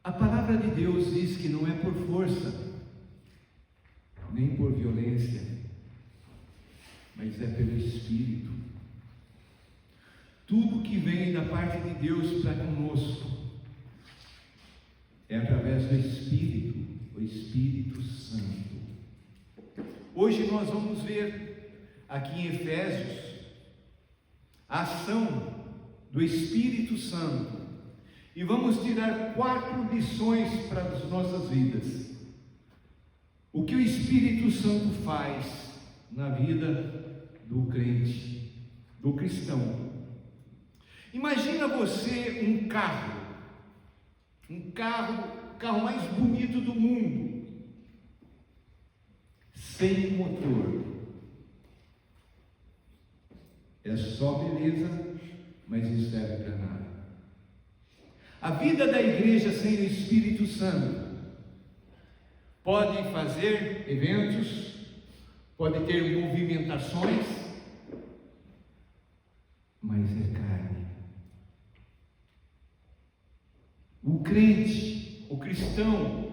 A palavra de Deus diz que não é por força, nem por violência, mas é pelo Espírito. Tudo que vem da parte de Deus para conosco é através do Espírito, o Espírito Santo. Hoje nós vamos ver aqui em Efésios a ação do Espírito Santo e vamos tirar 4 lições para as nossas vidas. O que o Espírito Santo faz na vida do crente, do cristão. Imagina você um carro mais bonito do mundo, sem motor. É só beleza, mas não serve para nada. A vida da igreja sem o Espírito Santo pode fazer eventos, pode ter movimentações, mas é carne. O crente, o cristão,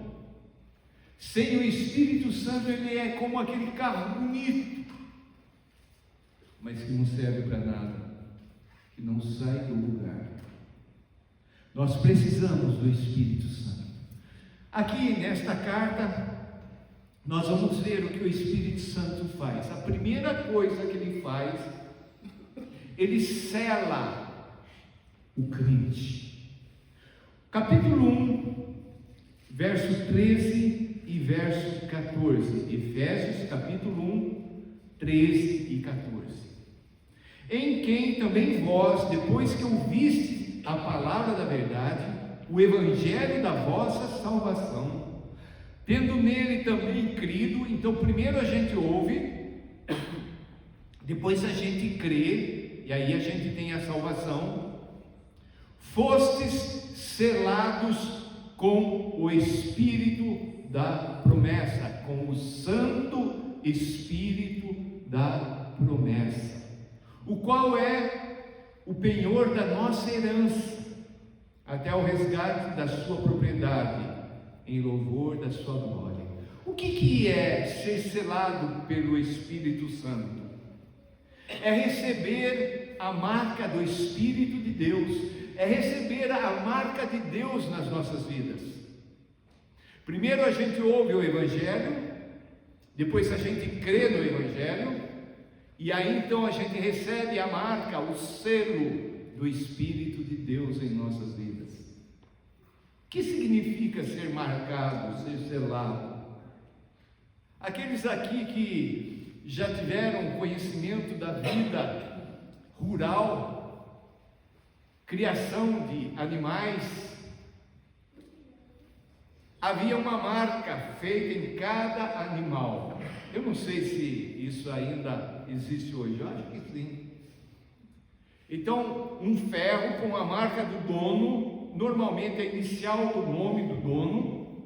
sem o Espírito Santo, ele é como aquele carro bonito, mas que não serve para nada, que não sai do lugar. Nós precisamos do Espírito Santo. Aqui nesta carta, nós vamos ver o que o Espírito Santo faz. A primeira coisa que ele faz, ele sela o crente. Capítulo 1, verso 13 e verso 14. Efésios, capítulo 1, 13 e 14. Em quem também vós, depois que ouvistes a palavra da verdade, o evangelho da vossa salvação, tendo nele também crido. Então primeiro a gente ouve, depois a gente crê, e aí a gente tem a salvação. Fostes selados com o Espírito da promessa, com o Santo Espírito da promessa, o qual é o penhor da nossa herança, até o resgate da sua propriedade, em louvor da sua glória. O que é ser selado pelo Espírito Santo? É receber a marca do Espírito de Deus, é receber a marca de Deus nas nossas vidas. Primeiro a gente ouve o Evangelho, depois a gente crê no Evangelho, e aí então a gente recebe a marca, o selo do Espírito de Deus em nossas vidas. O que significa ser marcado, ser selado? Aqueles aqui que já tiveram conhecimento da vida rural, criação de animais, havia uma marca feita em cada animal. Eu não sei se isso ainda existe hoje, eu acho que sim. Então, um ferro com a marca do dono, normalmente a inicial do nome do dono,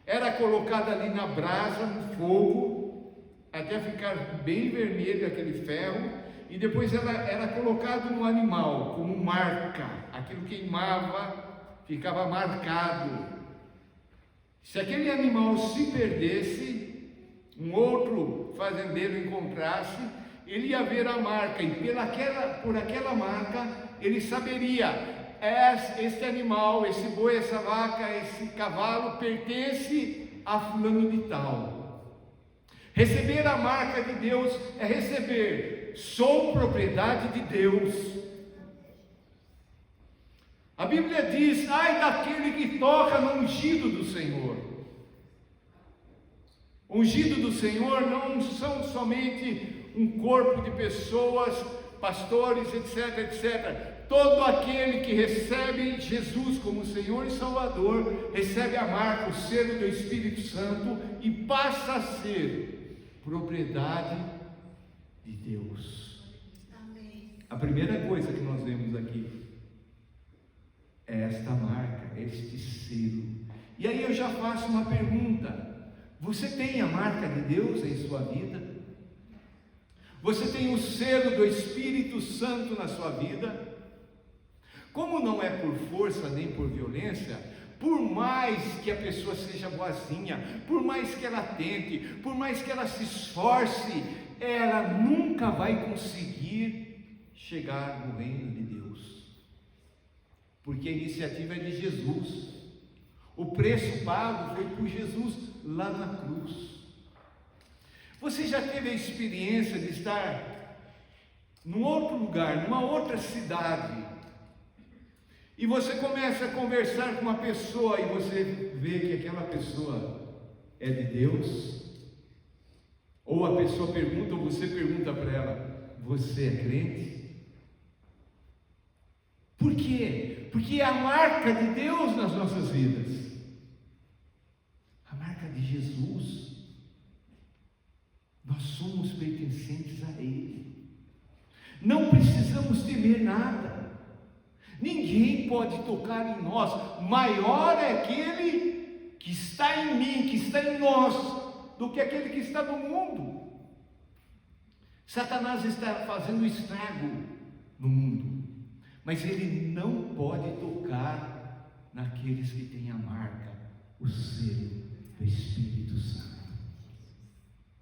era colocada ali na brasa, no fogo, até ficar bem vermelho aquele ferro, e depois era colocado no animal, como marca. Aquilo queimava, ficava marcado. Se aquele animal se perdesse, um outro fazendeiro encontrasse, ele ia ver a marca, e por aquela marca ele saberia: este animal, esse boi, essa vaca, esse cavalo pertence a fulano de tal. Receber a marca de Deus é receber: sou propriedade de Deus. A Bíblia diz: ai daquele que toca no ungido do Senhor. Ungido do Senhor não são somente um corpo de pessoas, pastores, etc, etc. Todo aquele que recebe Jesus como Senhor e Salvador, recebe a marca, o selo do Espírito Santo, e passa a ser propriedade de Deus. Amém. A primeira coisa que nós vemos aqui é esta marca, este selo. E aí eu já faço uma pergunta: você tem a marca de Deus em sua vida? Você tem o selo do Espírito Santo na sua vida? Como não é por força nem por violência, Por mais que a pessoa seja boazinha, por mais que ela tente, por mais que ela se esforce, ela nunca vai conseguir chegar no reino de Deus, porque a iniciativa é de Jesus. O preço pago foi por Jesus lá na cruz. Você já teve a experiência de estar num outro lugar, numa outra cidade, e você começa a conversar com uma pessoa e você vê que aquela pessoa é de Deus? Ou a pessoa pergunta, ou você pergunta para ela: você é crente? Por quê? Porque é a marca de Deus nas nossas vidas, a marca de Jesus. Nós somos pertencentes a Ele, não precisamos temer nada, ninguém pode tocar em nós. Maior é aquele que está em mim, que está em nós, do que aquele que está no mundo. Satanás está fazendo estrago no mundo, mas ele não pode tocar naqueles que têm a marca, o selo do Espírito Santo.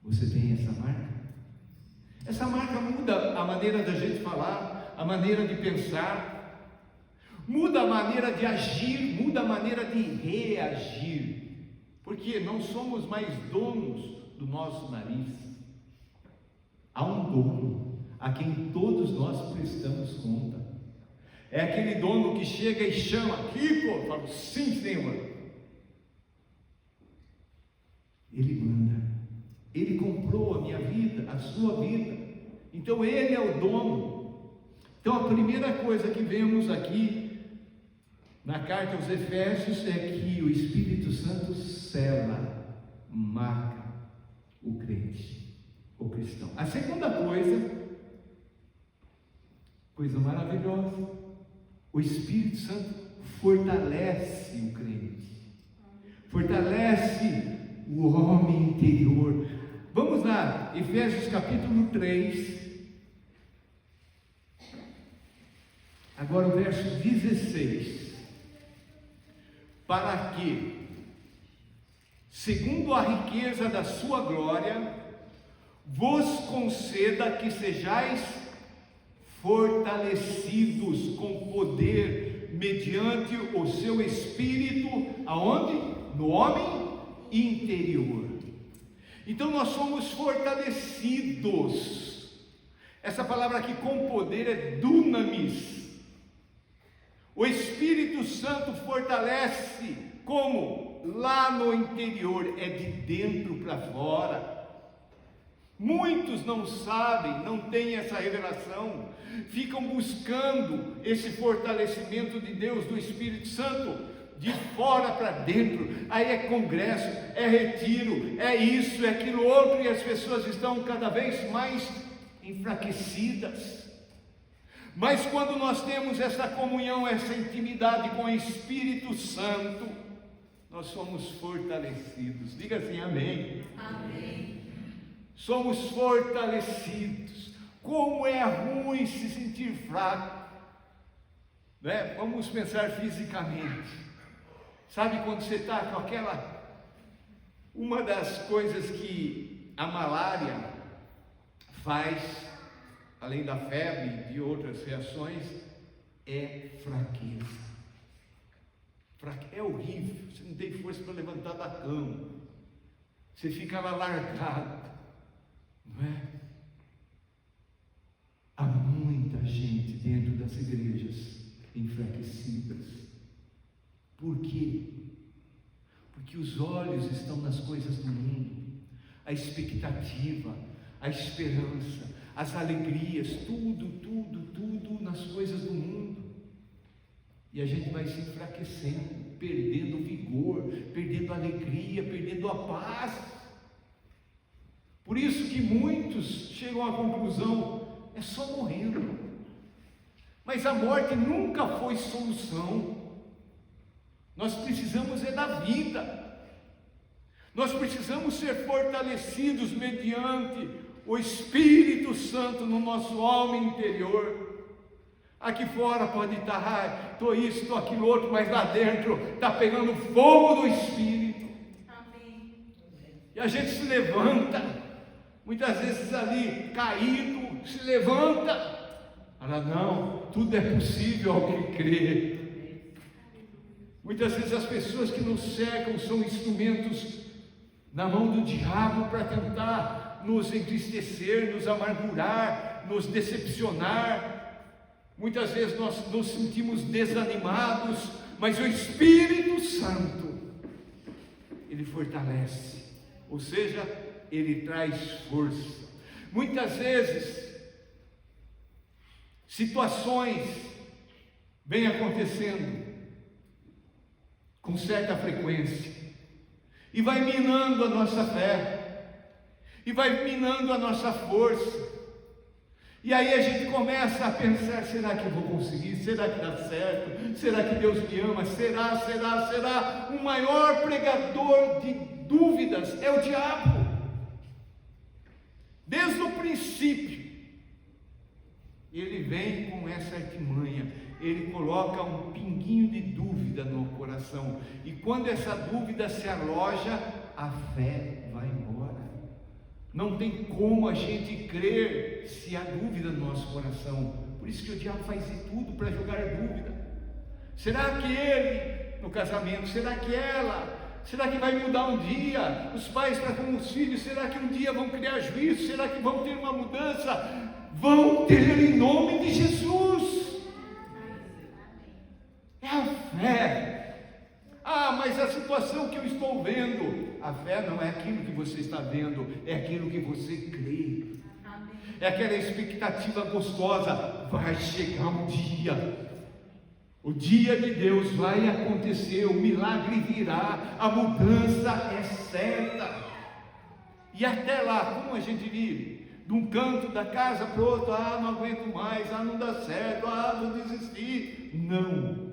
Você tem essa marca? Essa marca muda a maneira da gente falar, a maneira de pensar, muda a maneira de agir, muda a maneira de reagir, porque não somos mais donos do nosso nariz. Há um dono a quem todos nós prestamos conta. É aquele dono que chega e chama: Kiko, fala: sim, Senhor. Ele manda, Ele comprou a minha vida, a sua vida, então Ele é o dono. Então a primeira coisa que vemos aqui na carta aos Efésios é que o Espírito Santo sela, marca o crente, o cristão. A segunda coisa maravilhosa, o Espírito Santo fortalece o crente, fortalece o homem interior. Vamos lá, Efésios capítulo 3, agora o verso 16. Para que, segundo a riqueza da sua glória, vos conceda que sejais fortalecidos com poder, mediante o seu Espírito, aonde? No homem interior. Então nós somos fortalecidos. Essa palavra aqui, com poder, é dunamis. O Espírito Santo fortalece como? Lá no interior, é de dentro para fora. Muitos não sabem, não têm essa revelação, ficam buscando esse fortalecimento de Deus, do Espírito Santo, de fora para dentro. Aí é congresso, é retiro, é isso, é aquilo outro, e as pessoas estão cada vez mais enfraquecidas. Mas quando nós temos essa comunhão, essa intimidade com o Espírito Santo, nós somos fortalecidos. Diga assim: amém. Amém. Somos fortalecidos. Como é ruim se sentir fraco, né? Vamos pensar fisicamente. Sabe quando você está com aquela... Uma das coisas que a malária faz, além da febre e de outras reações, é fraqueza. É horrível, você não tem força para levantar da cama, você fica lá largado, não é? Há muita gente dentro das igrejas enfraquecidas. Por quê? Porque os olhos estão nas coisas do mundo, a expectativa, a esperança, as alegrias, tudo nas coisas do mundo. E a gente vai se enfraquecendo, perdendo o vigor, perdendo a alegria, perdendo a paz. Por isso que muitos chegam à conclusão: é só morrendo. Mas a morte nunca foi solução. Nós precisamos é da vida. Nós precisamos ser fortalecidos mediante o Espírito Santo no nosso homem interior, Aqui fora pode estar, estou isso, estou aquilo outro, mas lá dentro está pegando fogo do Espírito. Amém. E a gente se levanta, muitas vezes ali caído, se levanta. Fala, não, tudo é possível ao que crê. Muitas vezes as pessoas que nos cercam são instrumentos na mão do diabo para tentar nos entristecer, nos amargurar, nos decepcionar. Muitas vezes nós nos sentimos desanimados, mas o Espírito Santo, ele fortalece, ou seja, ele traz força. Muitas vezes situações vêm acontecendo com certa frequência e vai minando a nossa fé, e vai minando a nossa força, e aí a gente começa a pensar, será que eu vou conseguir? Será que dá certo? Será que Deus me ama? Será? O maior pregador de dúvidas é o diabo. Desde o princípio, ele vem com essa artimanha, ele coloca um pinguinho de dúvida no coração, e quando essa dúvida se aloja, a fé vai embora. Não tem como a gente crer se há dúvida no nosso coração. Por isso que o diabo faz de tudo para jogar dúvida. Será que ele, no casamento, será que ela, será que vai mudar um dia? Os pais para com os filhos, será que um dia vão criar juízo? Será que vão ter uma mudança? Vão ter em nome de Jesus. É a fé. Ah, mas a situação que eu estou vendo, a fé não é aquilo que você está vendo, é aquilo que você crê. É aquela expectativa gostosa, vai chegar um dia, o dia de Deus vai acontecer, o milagre virá, a mudança é certa. E até lá, como a gente vive? De um canto da casa para o outro, não aguento mais, não dá certo, vou desistir. Não.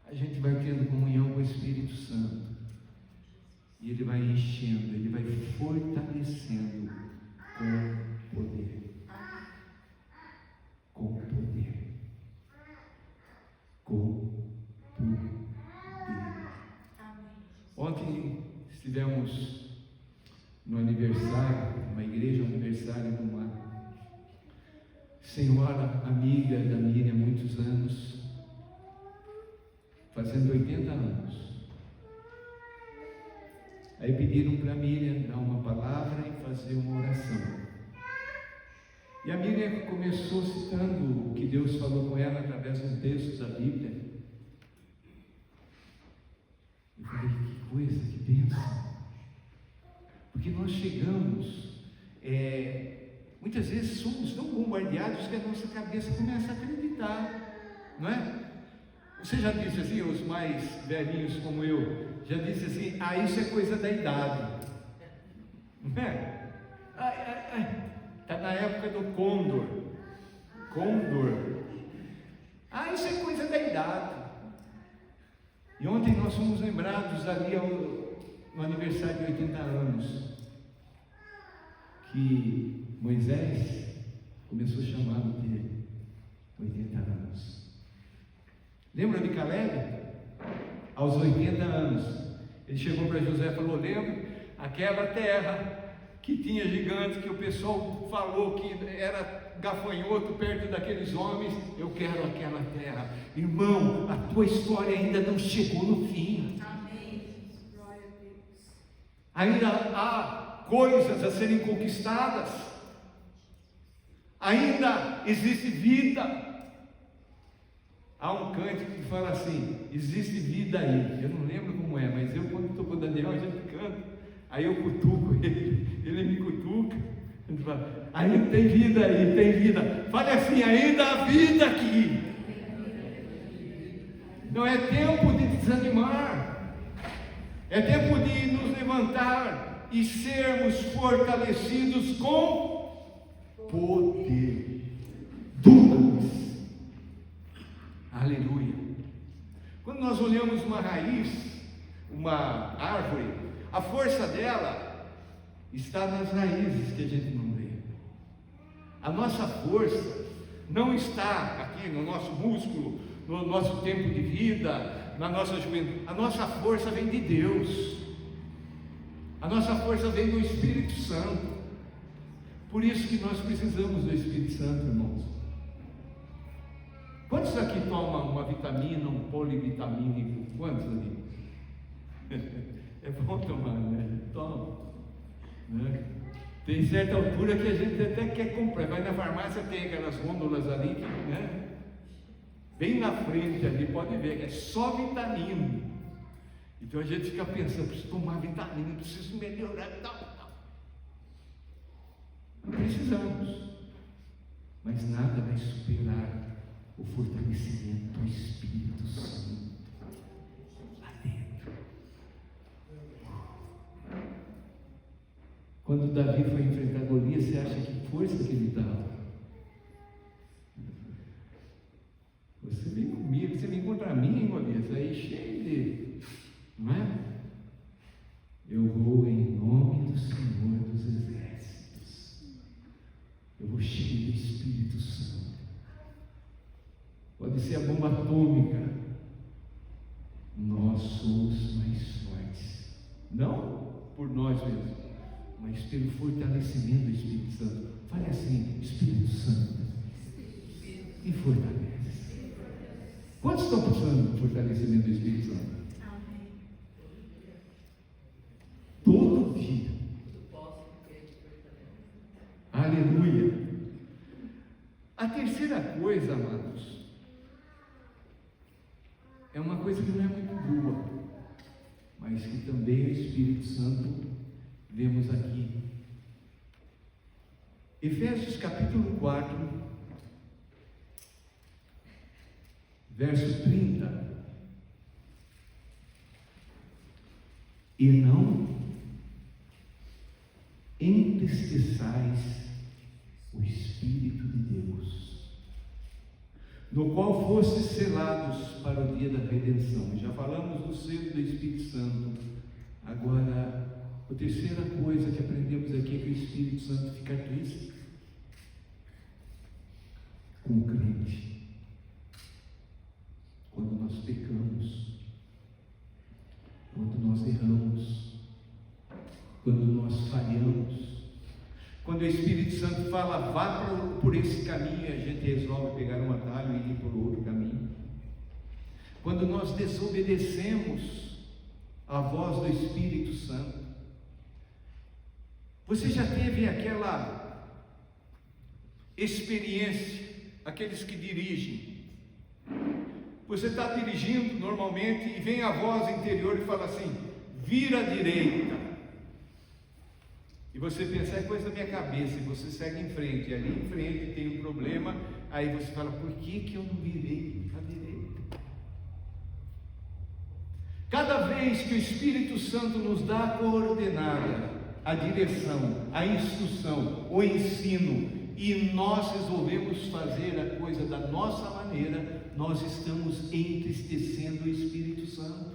A gente vai tendo comunhão com o Espírito Santo, e ele vai enchendo, ele vai fortalecendo com poder, com poder, com poder. Ontem estivemos no aniversário, uma igreja aniversário de uma senhora amiga da Miriam há muitos anos, fazendo 80 anos. Aí pediram para a Miriam dar uma palavra e fazer uma oração. E a Miriam começou citando o que Deus falou com ela através de um texto da Bíblia. Eu falei, que coisa, que bênção. Porque nós chegamos, muitas vezes somos tão bombardeados que a nossa cabeça começa a acreditar, não é? Você já disse assim, os mais velhinhos como eu, já disse assim, isso é coisa da idade, não é? Está na época do Condor, isso é coisa da idade. E ontem nós fomos lembrados ali no aniversário de 80 anos, que Moisés começou o chamado dele, 80 anos. Lembra de Caleb? Aos 80 anos, ele chegou para José e falou, lembra? Aquela terra que tinha gigantes, que o pessoal falou que era gafanhoto perto daqueles homens, eu quero aquela terra. Irmão, a tua história ainda não chegou no fim. Amém. Glória a Deus. Ainda há coisas a serem conquistadas. Ainda existe vida. Há um cântico que fala assim, existe vida aí. Eu não lembro como é, mas eu quando estou com o Daniel, a gente canta. Aí eu cutuco ele me cutuca. A gente fala, aí tem vida aí, tem vida. Fale assim, ainda há vida aqui. Não é tempo de desanimar. É tempo de nos levantar e sermos fortalecidos com poder. Dunamis. Aleluia. Quando nós olhamos uma raiz, uma árvore, a força dela está nas raízes que a gente não vê. A nossa força não está aqui no nosso músculo, no nosso tempo de vida, na nossa juventude. A nossa força vem de Deus, a nossa força vem do Espírito Santo. Por isso que nós precisamos do Espírito Santo, irmãos. Quantos aqui tomam uma vitamina, um polivitamínico? Quantos ali? É bom tomar, né? Toma, né? Tem certa altura que a gente até quer comprar. Vai na farmácia, tem aquelas gôndolas ali, né? Bem na frente ali, pode ver, que é só vitamina. Então a gente fica pensando, preciso tomar vitamina, preciso melhorar, tal. Precisamos, mas nada vai superar o fortalecimento do Espírito Santo lá dentro. Quando Davi foi enfrentar Golias, você acha que força que ele dava? Você vem comigo, você vem contra mim, Golias, aí cheio de, não é? Eu vou em nome do Senhor dos Exércitos. Eu vou cheio do Espírito Santo. Pode ser a bomba atômica. Nós somos mais fortes. Não por nós mesmos, mas pelo fortalecimento do Espírito Santo. Fale assim: Espírito Santo, me fortalece. Quantos estão precisando do fortalecimento do Espírito Santo? Amém. Todo dia. Aleluia. A terceira coisa, amados, é uma coisa que não é muito boa, mas que também o Espírito Santo vemos aqui. Efésios capítulo 4, verso 30. E não entristeçais o Espírito de Deus, no qual fostes selados para o dia da redenção. Já falamos do selo do Espírito Santo. Agora, a terceira coisa que aprendemos aqui é que o Espírito Santo fica triste com o crente quando nós pecamos, quando nós erramos, quando nós falhamos. Quando o Espírito Santo fala, vá por esse caminho, a gente resolve pegar um atalho e ir por outro caminho. Quando nós desobedecemos a voz do Espírito Santo. Você já teve aquela experiência, aqueles que dirigem? Você está dirigindo normalmente e vem a voz interior e fala assim: vira à direita. E você pensa, é coisa da minha cabeça, e você segue em frente, e ali em frente tem um problema, aí você fala, por que eu não virei à direita? Cada vez que o Espírito Santo nos dá a coordenada, a direção, a instrução, o ensino, e nós resolvemos fazer a coisa da nossa maneira, nós estamos entristecendo o Espírito Santo.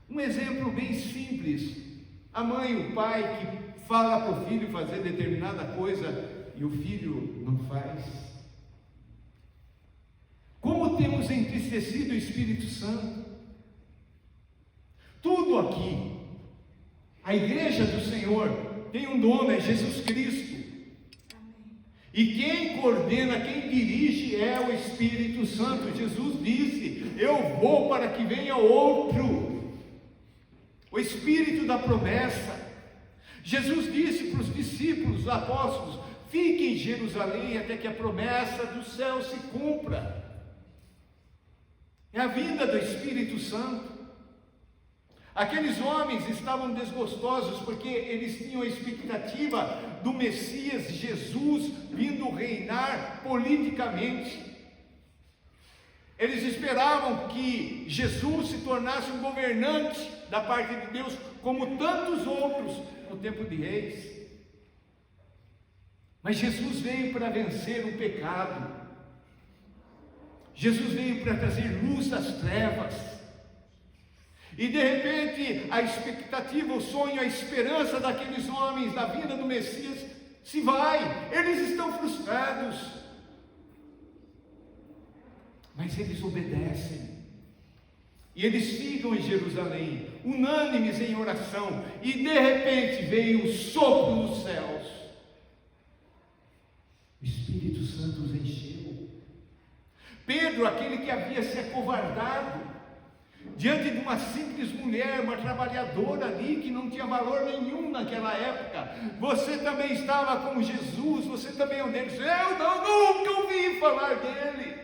Um exemplo bem simples: a mãe, o pai que fala para o filho fazer determinada coisa e o filho não faz. Como temos entristecido o Espírito Santo? Tudo aqui, a igreja do Senhor tem um dono, é Jesus Cristo. E quem coordena, quem dirige é o Espírito Santo. Jesus disse: eu vou para que venha outro. O Espírito da promessa. Jesus disse para os discípulos, os apóstolos: fiquem em Jerusalém até que a promessa do céu se cumpra. É a vinda do Espírito Santo. Aqueles homens estavam desgostosos porque eles tinham a expectativa do Messias Jesus vindo reinar politicamente. Eles esperavam que Jesus se tornasse um governante da parte de Deus, como tantos outros no tempo de reis. Mas Jesus veio para vencer o pecado. Jesus veio para trazer luz às trevas. E de repente a expectativa, o sonho, a esperança daqueles homens da vinda do Messias se vai. Eles estão frustrados. Mas eles obedecem. E eles ficam em Jerusalém, unânimes em oração, e de repente veio o sopro dos céus. O Espírito Santo os encheu. Pedro, aquele que havia se acovardado, diante de uma simples mulher, uma trabalhadora ali, que não tinha valor nenhum naquela época, você também estava com Jesus, você também é um deles. Eu nunca ouvi falar dele.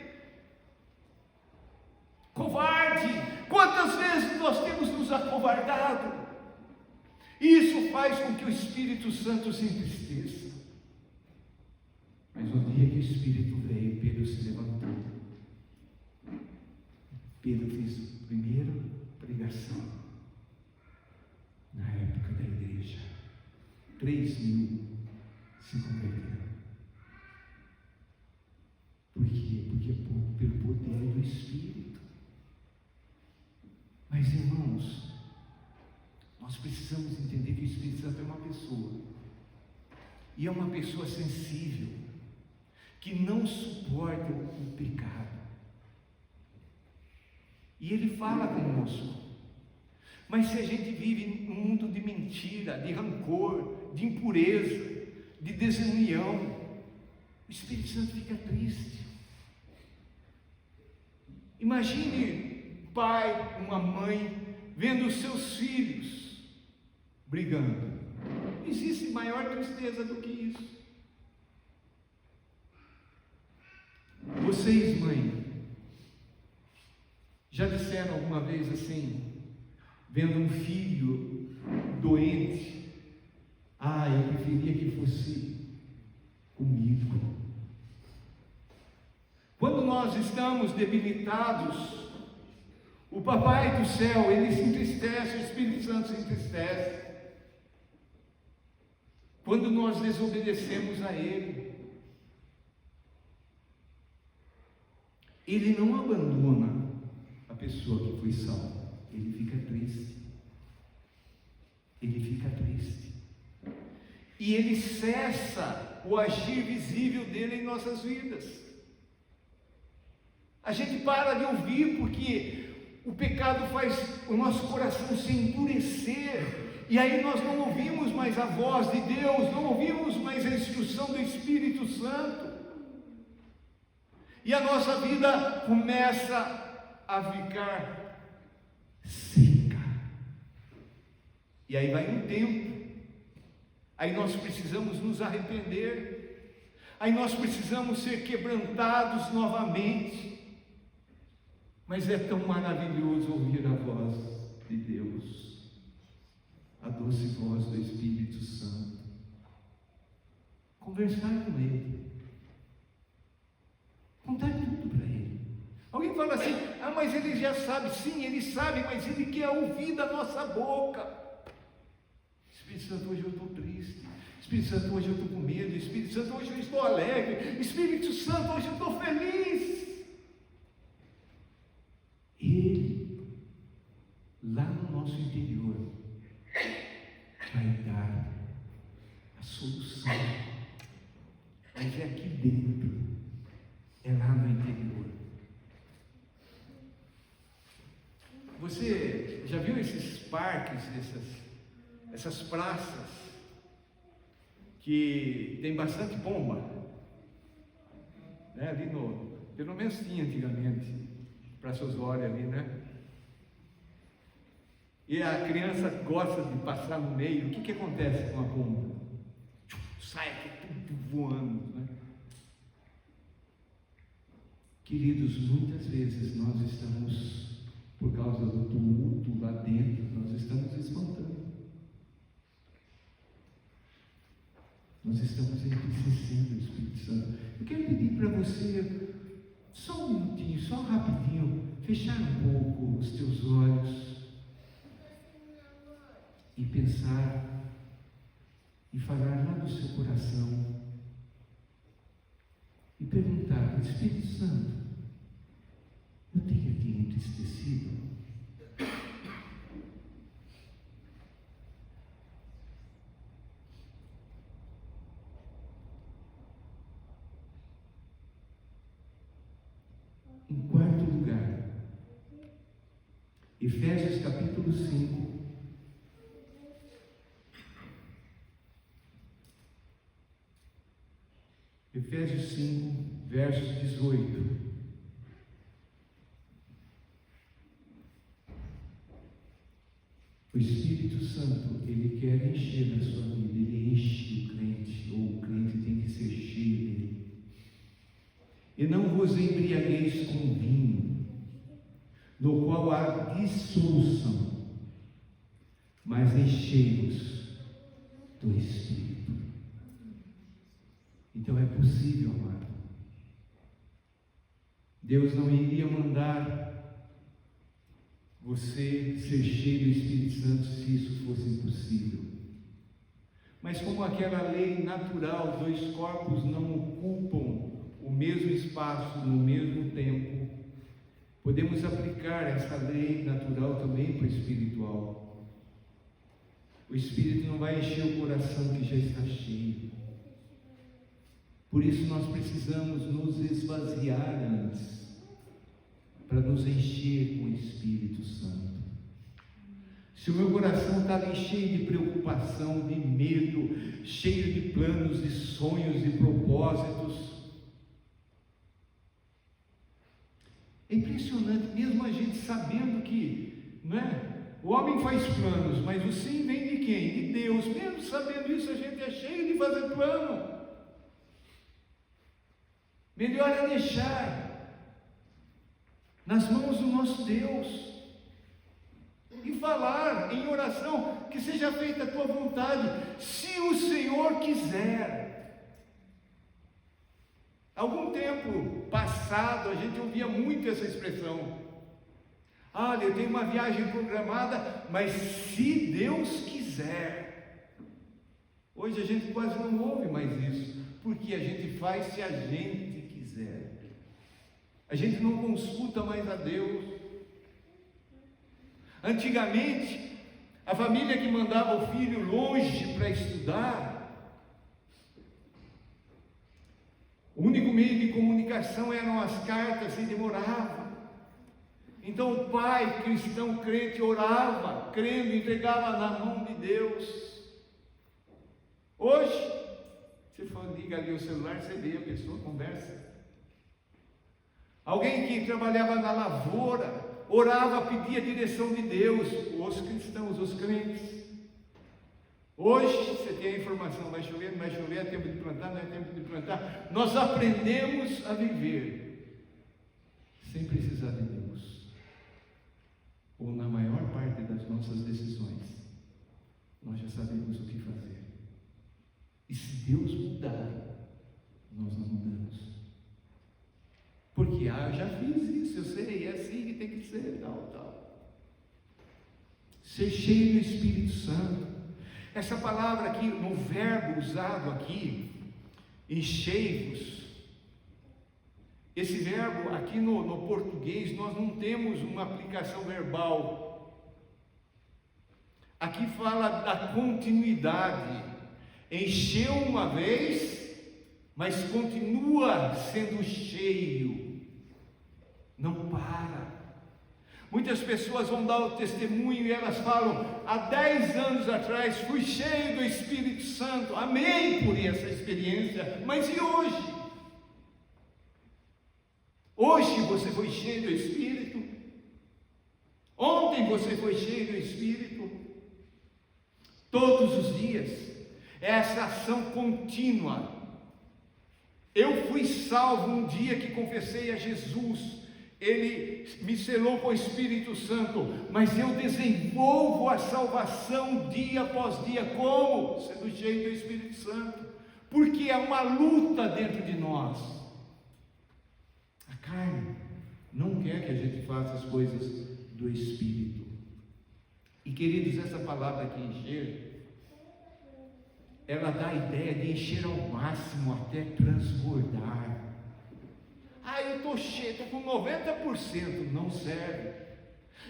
Covarde! Quantas vezes nós temos nos acovardado? Isso faz com que o Espírito Santo se entristeça. Mas no dia que o Espírito veio, Pedro se levantou. Pedro fez a primeira pregação na época da igreja. 3.000 se converteram. Por quê? Porque pelo poder do Espírito. Mas, irmãos, nós precisamos entender que o Espírito Santo é uma pessoa, e é uma pessoa sensível, que não suporta o pecado, e Ele fala conosco. Mas se a gente vive num mundo de mentira, de rancor, de impureza, de desunião, o Espírito Santo fica triste. Imagine pai, uma mãe, vendo os seus filhos brigando. Não existe maior tristeza do que isso. Vocês, mãe, já disseram alguma vez assim, vendo um filho doente: ah, eu preferia que fosse comigo. Quando nós estamos debilitados, o Papai do céu, Ele se entristece, o Espírito Santo se entristece. Quando nós desobedecemos a Ele, Ele não abandona a pessoa que foi salva. Ele fica triste. Ele fica triste. E Ele cessa o agir visível dEle em nossas vidas. A gente para de ouvir porque o pecado faz o nosso coração se endurecer, e aí nós não ouvimos mais a voz de Deus, não ouvimos mais a instrução do Espírito Santo, e a nossa vida começa a ficar seca. E aí vai um tempo, aí nós precisamos nos arrepender, aí nós precisamos ser quebrantados novamente. Mas é tão maravilhoso ouvir a voz de Deus, a doce voz do Espírito Santo, conversar com Ele, contar tudo para Ele. Alguém fala assim: ah, mas Ele já sabe. Sim, Ele sabe, mas Ele quer ouvir da nossa boca. Espírito Santo, hoje eu estou triste. Espírito Santo, hoje eu estou com medo. Espírito Santo, hoje eu estou alegre. Espírito Santo, hoje eu estou feliz. Ele, lá no nosso interior, vai dar a solução. Mas é aqui dentro, é lá no interior. Você já viu esses parques, essas praças, que tem bastante pomba? Né? Ali pelo menos tinha antigamente. Praça Osório ali, né? E a criança gosta de passar no meio. O que acontece com a pomba? Sai aqui tudo voando, né? Queridos, muitas vezes nós estamos, por causa do tumulto lá dentro, nós estamos espantando. Nós estamos entristecendo o Espírito Santo. Eu quero pedir para você, só um minutinho, só rapidinho, fechar um pouco os teus olhos e pensar e falar lá do seu coração e perguntar: Espírito Santo, eu tenho te entristecido? Em quarto Efésios capítulo 5. Efésios 5, versos 18. O Espírito Santo, ele quer encher a sua vida, ele enche o crente, ou o crente tem que ser cheio dele. E não vos embriagueis com vinho, no qual há dissolução, mas enchei-vos do Espírito. Então é possível, amado. Deus não iria mandar você ser cheio do Espírito Santo se isso fosse impossível. Mas como aquela lei natural, dois corpos não ocupam o mesmo espaço no mesmo tempo, podemos aplicar essa lei natural também para o espiritual. O Espírito não vai encher o coração que já está cheio. Por isso nós precisamos nos esvaziar antes, para nos encher com o Espírito Santo. Se o meu coração está ali cheio de preocupação, de medo, cheio de planos, de sonhos, de propósitos, é impressionante, mesmo a gente sabendo que, não é? O homem faz planos, mas o sim vem de quem? De Deus. Mesmo sabendo isso, a gente é cheio de fazer plano. Melhor é deixar nas mãos do nosso Deus e falar em oração, que seja feita a tua vontade, se o Senhor quiser. Algum tempo passado a gente ouvia muito essa expressão: olha, eu tenho uma viagem programada, mas se Deus quiser. Hoje a gente quase não ouve mais isso, porque a gente faz se a gente quiser. A gente não consulta mais a Deus. Antigamente, a família que mandava o filho longe para estudar, o único meio de comunicação eram as cartas e demorava. Então o pai cristão crente orava, crendo, entregava na mão de Deus. Hoje, você liga ali o celular, você vê a pessoa, conversa. Alguém que trabalhava na lavoura, orava, pedia a direção de Deus, os cristãos, os crentes. Hoje, você tem a informação, vai chover, não vai chover, é tempo de plantar, não é tempo de plantar. Nós aprendemos a viver sem precisar de Deus. Ou na maior parte das nossas decisões, nós já sabemos o que fazer. E se Deus mudar, nós não mudamos. Porque, eu já fiz isso, eu sei, é assim que tem que ser, tal. Ser cheio do Espírito Santo. Essa palavra aqui, no verbo usado aqui, enchei-vos, esse verbo aqui no português, nós não temos uma aplicação verbal. Aqui fala da continuidade. Encheu uma vez, mas continua sendo cheio. Não para. Muitas pessoas vão dar o testemunho e elas falam: há 10 anos atrás fui cheio do Espírito Santo, amém por essa experiência, mas e hoje? Hoje você foi cheio do Espírito? Ontem você foi cheio do Espírito? Todos os dias, essa ação contínua. Eu fui salvo um dia que confessei a Jesus. Ele me selou com o Espírito Santo, mas eu desenvolvo a salvação dia após dia. Como? Sendo cheio do Espírito Santo, porque é uma luta dentro de nós. A carne não quer que a gente faça as coisas do Espírito. E queridos, essa palavra aqui, encher, ela dá a ideia de encher ao máximo até transbordar. Eu estou cheio, estou com 90%, não serve.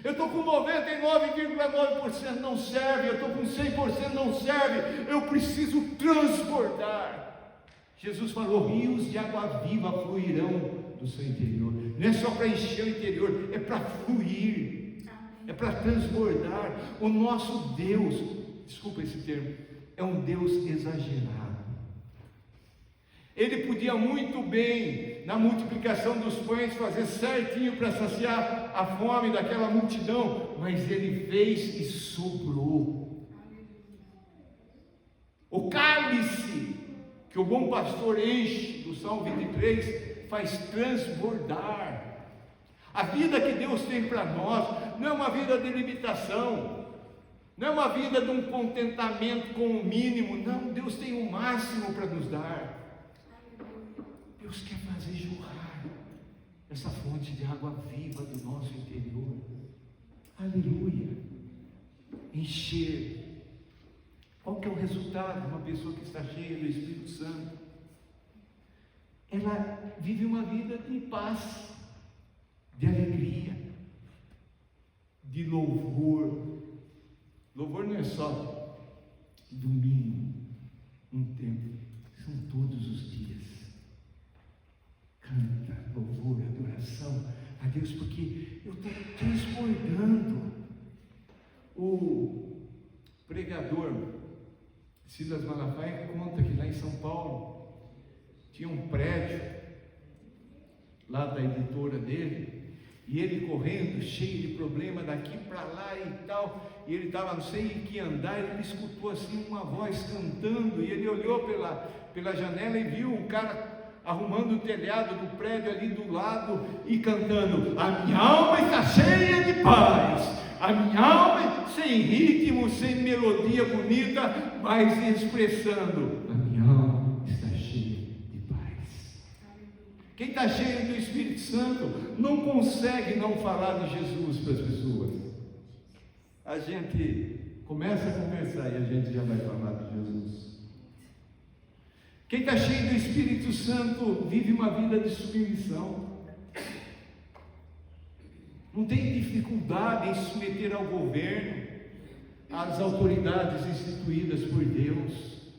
Eu estou com 99,9%, não serve. Eu estou com 100%, não serve. Eu preciso transbordar. Jesus falou: rios de água viva fluirão do seu interior. Não é só para encher o interior, é para fluir. É para transbordar. O nosso Deus, desculpa esse termo, é um Deus exagerado. Ele podia muito bem, na multiplicação dos pães, fazer certinho para saciar a fome daquela multidão, mas ele fez e sobrou. O cálice que o bom pastor enche, do Salmo 23, faz transbordar. A vida que Deus tem para nós não é uma vida de limitação, não é uma vida de um contentamento com o mínimo, não. Deus tem o máximo para nos dar. Deus quer fazer jorrar essa fonte de água viva do nosso interior. Aleluia. Encher. Qual que é o resultado de uma pessoa que está cheia do Espírito Santo? Ela vive uma vida de paz, de alegria, de louvor. Louvor não é só domingo, um tempo, são todos os dias. Canta, louvor, adoração a Deus, porque eu estou transbordando. O pregador Silas Malafaia conta que lá em São Paulo tinha um prédio lá da editora dele, e ele correndo, cheio de problema daqui para lá e tal, e ele estava não sei em que andar, ele escutou assim uma voz cantando, e ele olhou pela janela e viu um cara arrumando o telhado do prédio ali do lado e cantando: a minha alma está cheia de paz, a minha alma sem ritmo, sem melodia bonita, mas expressando: a minha alma está cheia de paz. Quem está cheio do Espírito Santo não consegue não falar de Jesus para as pessoas. A gente começa a conversar e a gente já vai falar de Jesus. Quem está cheio do Espírito Santo vive uma vida de submissão. Não tem dificuldade em se submeter ao governo, às autoridades instituídas por Deus.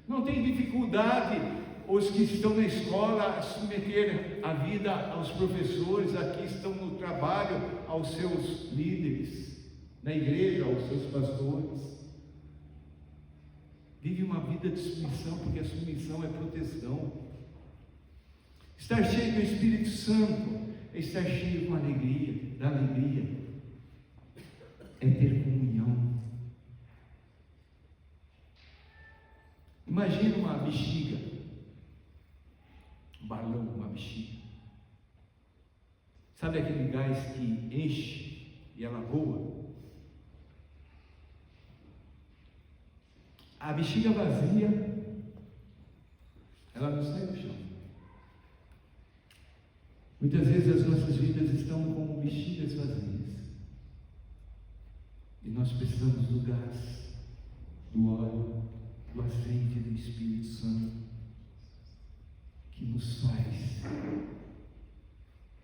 Não tem dificuldade os que estão na escola a submeter a vida aos professores, aqui estão no trabalho, aos seus líderes, na igreja, aos seus pastores. Vive uma vida de submissão, porque a submissão é proteção. Estar cheio do Espírito Santo é estar cheio com alegria, da alegria, é ter comunhão. Imagina uma bexiga, um balão, uma bexiga. Sabe aquele gás que enche e ela voa? A bexiga vazia, ela não sai do chão. Muitas vezes as nossas vidas estão como bexigas vazias. E nós precisamos do gás, do óleo, do azeite do Espírito Santo, que nos faz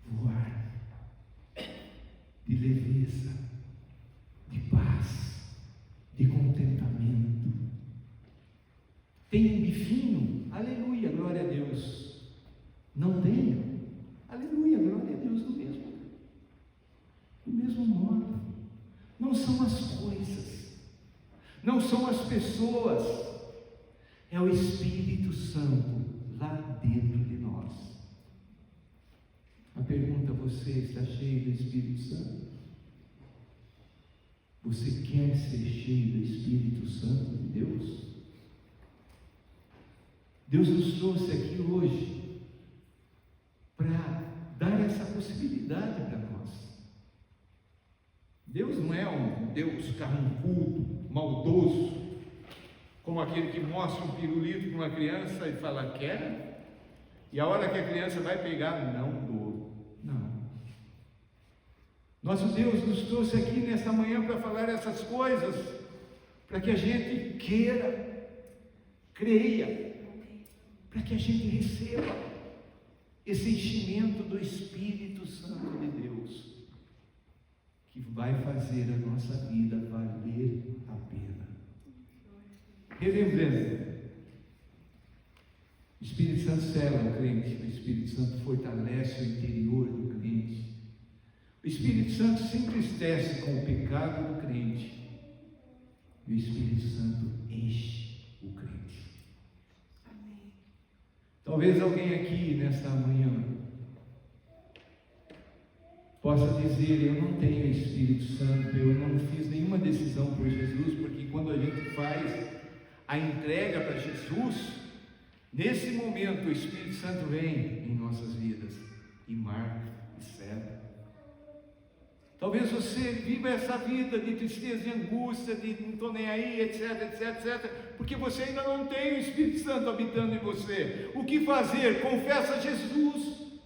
voar de leveza, de paz, de contentamento. Tem um bifinho? Aleluia, glória a Deus. Não tenho? Aleluia, glória a Deus, do mesmo modo. Não são as coisas, não são as pessoas, é o Espírito Santo lá dentro de nós. A pergunta: você está cheio do Espírito Santo? Você quer ser cheio do Espírito Santo de Deus? Deus nos trouxe aqui hoje para dar essa possibilidade para nós. Deus não é um Deus carrancudo, maldoso, como aquele que mostra um pirulito para uma criança e fala: quer? E a hora que a criança vai pegar, não dou. Não. Nosso Deus nos trouxe aqui nesta manhã para falar essas coisas, para que a gente queira, creia, para que a gente receba esse enchimento do Espírito Santo de Deus, que vai fazer a nossa vida valer a pena. Relembrando, o Espírito Santo sela o crente, o Espírito Santo fortalece o interior do crente. O Espírito Santo se entristece com o pecado do crente. E o Espírito Santo enche o crente. Amém. Talvez alguém aqui nesta manhã possa dizer: eu não tenho Espírito Santo, eu não fiz nenhuma decisão por Jesus, porque quando a gente faz a entrega para Jesus, nesse momento o Espírito Santo vem em nossas vidas e marca e cela. Talvez você viva essa vida de tristeza, de angústia, de não estou nem aí, etc, etc, etc, porque você ainda não tem o Espírito Santo habitando em você. O que fazer? Confessa Jesus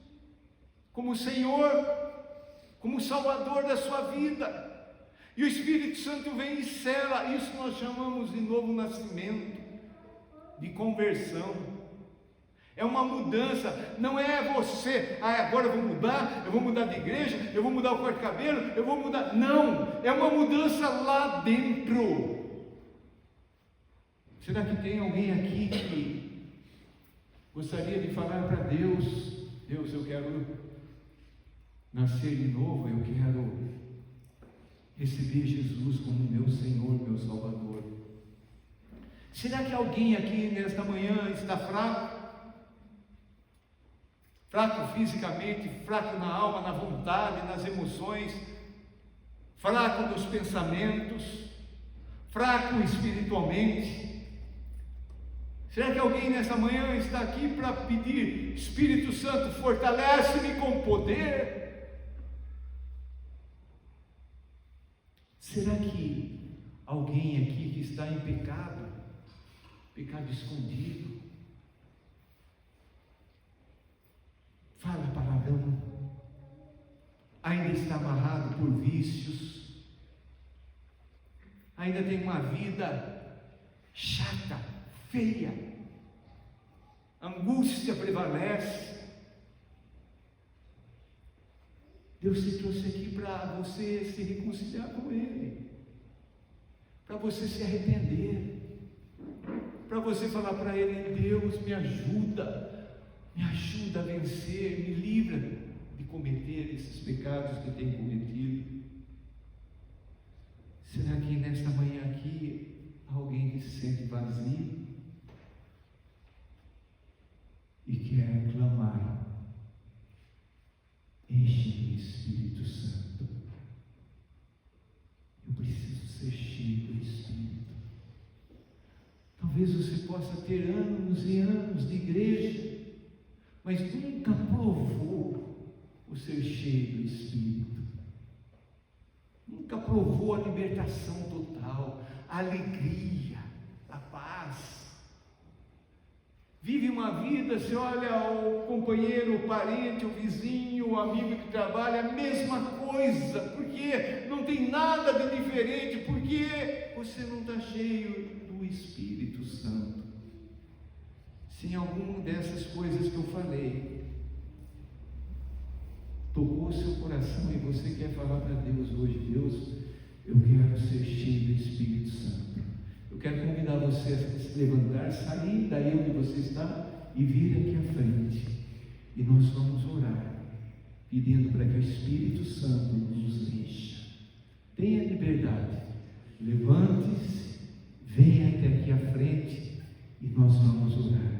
como Senhor, como Salvador da sua vida. E o Espírito Santo vem e sela. Isso nós chamamos de novo nascimento, de conversão. É uma mudança, não é você, agora eu vou mudar de igreja, eu vou mudar o corte de cabelo, eu vou mudar. Não, é uma mudança lá dentro. Será que tem alguém aqui que gostaria de falar para Deus: Deus, eu quero nascer de novo, eu quero receber Jesus como meu Senhor, meu Salvador? Será que alguém aqui nesta manhã está fraco? Fraco fisicamente, fraco na alma, na vontade, nas emoções, fraco nos pensamentos, fraco espiritualmente? Será que alguém nessa manhã está aqui para pedir: Espírito Santo, fortalece-me com poder? Será que alguém aqui que está em pecado, pecado escondido, fala palavrão, ainda está amarrado por vícios, ainda tem uma vida chata, feia, angústia prevalece? Deus te trouxe aqui para você se reconciliar com Ele, para você se arrepender, para você falar para Ele: Deus, me ajuda a vencer, me livra de cometer esses pecados que tenho cometido. Será que nesta manhã aqui há alguém que se sente vazio e quer clamar: enche-me, Espírito Santo, eu preciso ser cheio do Espírito? Talvez você possa ter anos e anos de igreja, mas nunca provou o ser cheio do Espírito, nunca provou a libertação total, a alegria, a paz. Vive uma vida, você olha o companheiro, o parente, o vizinho, o amigo que trabalha, a mesma coisa. Porque não tem nada de diferente, porque você não está cheio do Espírito Santo. Se em alguma dessas coisas que eu falei tocou o seu coração e você quer falar para Deus hoje: Deus, eu quero ser cheio do Espírito Santo, eu quero convidar você a se levantar, sair daí onde você está e vir aqui à frente, e nós vamos orar, pedindo para que o Espírito Santo nos encha. Tenha liberdade, levante-se, venha até aqui à frente e nós vamos orar.